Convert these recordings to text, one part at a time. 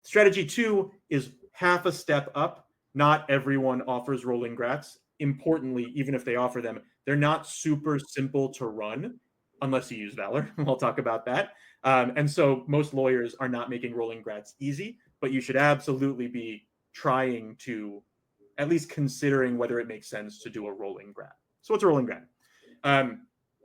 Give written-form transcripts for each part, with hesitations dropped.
Strategy 2 is half a step up. Not everyone offers rolling grats. Importantly, even if they offer them, they're not super simple to run unless you use Valor. We'll talk about that. And so most lawyers are not making rolling grats easy, but you should absolutely be trying to at least considering whether it makes sense to do a rolling grat. So what's a rolling grat?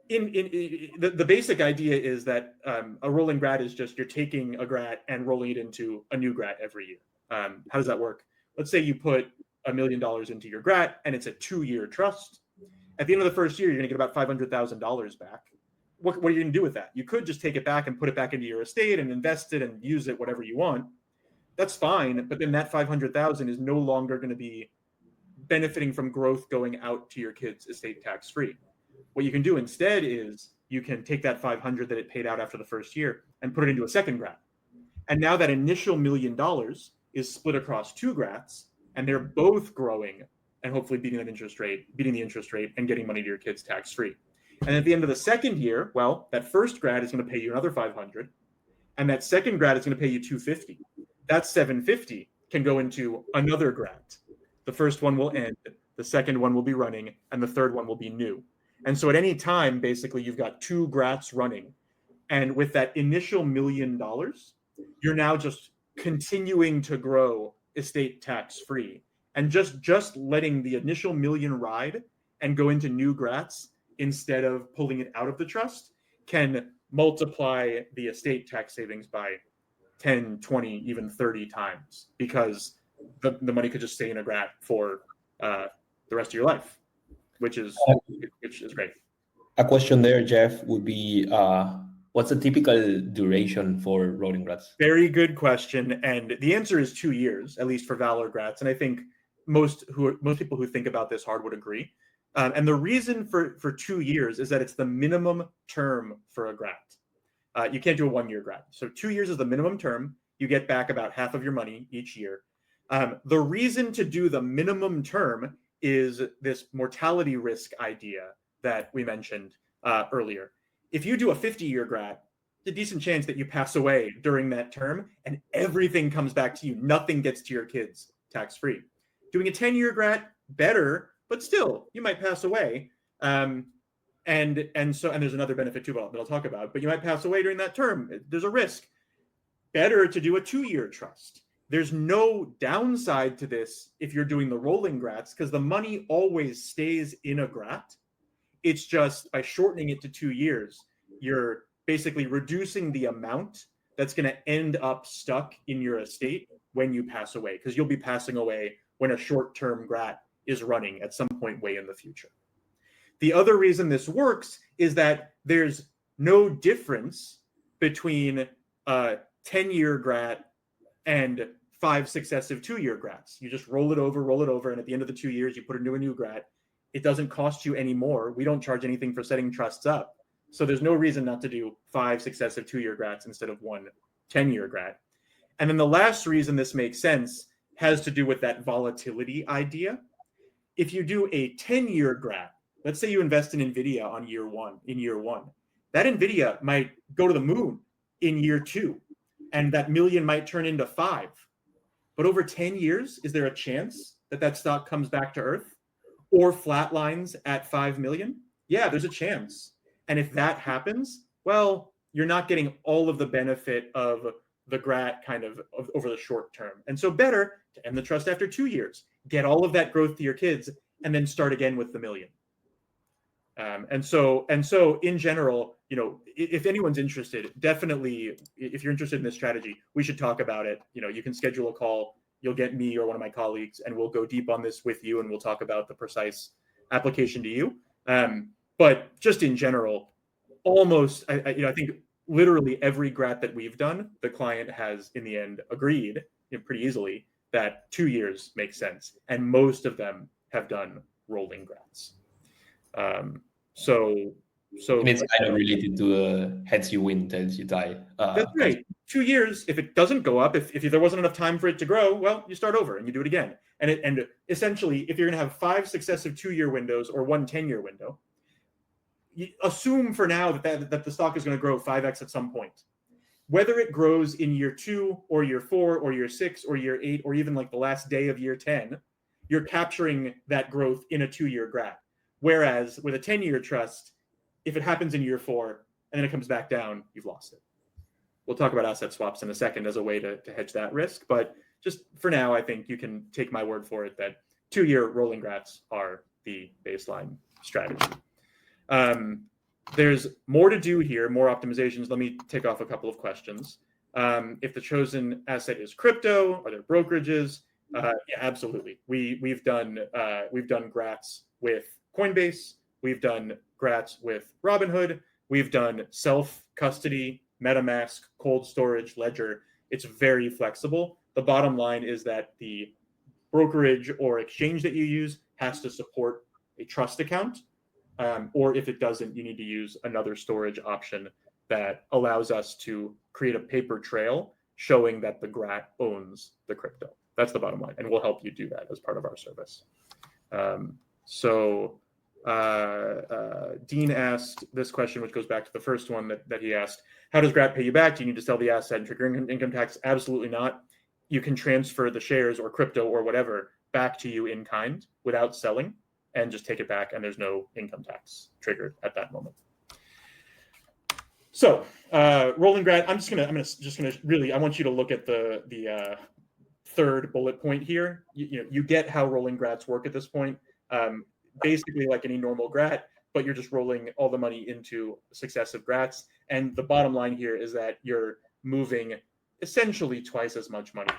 The basic idea is that a rolling grat is just you're taking a grat and rolling it into a new grat every year. How does that work? Let's say you put $1 million into your grat and it's a 2-year trust. At the end of the first year, you're going to get about $500,000 back. What are you going to do with that? You could just take it back and put it back into your estate and invest it and use it whatever you want. That's fine, but then that $500,000 is no longer going to be benefiting from growth going out to your kids' estate tax-free. What you can do instead is you can take that $500 that it paid out after the first year and put it into a second grat. And now that initial $1 million is split across 2 grats, and they're both growing and hopefully beating the interest rate and getting money to your kids tax-free. And at the end of the second year, well, that first grat is going to pay you another $500, and that second grat is going to pay you $250. That $750 can go into another grat. The first one will end, the second one will be running, and the third one will be new. And so at any time, basically, you've got 2 grats running. And with that initial $1 million, you're now just continuing to grow estate tax-free. And just letting the initial $1 million ride and go into new grats instead of pulling it out of the trust can multiply the estate tax savings by 10, 20, even 30 times, because the money could just stay in a grat for the rest of your life, which is great. A question there, Jeff, would be what's the typical duration for rolling grats? Very good question, and the answer is 2 years, at least for Valor grats, and I think most people who think about this hard would agree. And the reason for 2 years is that it's the minimum term for a grat. You can't do a 1-year grat. So 2 years is the minimum term. You get back about half of your money each year. The reason to do the minimum term is this mortality risk idea that we mentioned earlier. If you do a 50-year grat, there's a decent chance that you pass away during that term and everything comes back to you. Nothing gets to your kids tax-free. Doing a 10-year grat, better, but still, you might pass away. And there's another benefit too that I'll talk about, but you might pass away during that term. There's a risk. Better to do a 2-year trust. There's no downside to this if you're doing the rolling grats, because the money always stays in a grat. It's just by shortening it to 2 years, you're basically reducing the amount that's going to end up stuck in your estate when you pass away, because you'll be passing away when a short-term grat is running at some point way in the future. The other reason this works is that there's no difference between a 10-year grat and 5 successive 2-year grats. You just roll it over, and at the end of the 2 years, you put it into a new grat. It doesn't cost you any more. We don't charge anything for setting trusts up. So there's no reason not to do 5 successive 2-year grats instead of 1 10-year grat. And then the last reason this makes sense has to do with that volatility idea. If you do a 10-year grat, let's say you invest in NVIDIA in year one, that NVIDIA might go to the moon in year 2, and that million might turn into 5. But over 10 years, is there a chance that that stock comes back to earth or flatlines at 5 million? Yeah, there's a chance. And if that happens, well, you're not getting all of the benefit of the grat kind of over the short term. And so better to end the trust after 2 years, get all of that growth to your kids, and then start again with the million. And so in general, if anyone's interested, definitely, if you're interested in this strategy, we should talk about it. You can schedule a call. You'll get me or one of my colleagues, and we'll go deep on this with you, and we'll talk about the precise application to you. But just in general, almost, I think literally every grat that we've done, the client has in the end agreed pretty easily that 2 years makes sense, and most of them have done rolling grats. So it's kind of related to heads you win, tails you die. That's right. 2 years, if it doesn't go up, if there wasn't enough time for it to grow, well, you start over and you do it again. And essentially, if you're going to have 5 successive 2-year windows or 1 10-year window, assume for now that the stock is going to grow 5x at some point. Whether it grows in year 2 or year 4 or year 6 or year 8 or even like the last day of year 10, you're capturing that growth in a 2-year GRAT. Whereas with a 10-year trust, if it happens in year 4 and then it comes back down, you've lost it. We'll talk about asset swaps in a second as a way to hedge that risk. But just for now, I think you can take my word for it that 2-year rolling GRATs are the baseline strategy. There's more to do here, more optimizations. Let me take off a couple of questions. If the chosen asset is crypto, are there brokerages? Yeah, absolutely. We've done GRATs with Coinbase. We've done GRATs with Robinhood. We've done self-custody, MetaMask, cold storage, Ledger. It's very flexible. The bottom line is that the brokerage or exchange that you use has to support a trust account. Or if it doesn't, you need to use another storage option that allows us to create a paper trail showing that the GRAT owns the crypto. That's the bottom line, and we'll help you do that as part of our service. Dean asked this question, which goes back to the first one that he asked. How does GRAT pay you back? Do you need to sell the asset and trigger income tax? Absolutely not. You can transfer the shares or crypto or whatever back to you in kind without selling, and just take it back, and there's no income tax triggered at that moment. So, rolling GRAT. I'm just gonna really. I want you to look at the third bullet point here. You get how rolling GRATs work at this point. Basically, like any normal GRAT, but you're just rolling all the money into successive GRATs. And the bottom line here is that you're moving essentially twice as much money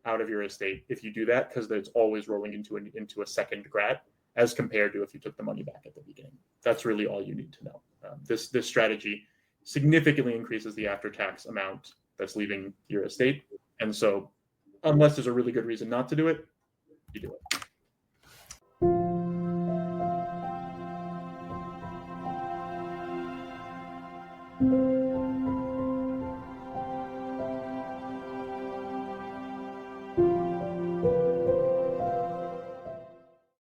out of your estate if you do that, because it's always rolling into a second GRAT, as compared to if you took the money back at the beginning. That's really all you need to know. This strategy significantly increases the after-tax amount that's leaving your estate. And so unless there's a really good reason not to do it, you do it.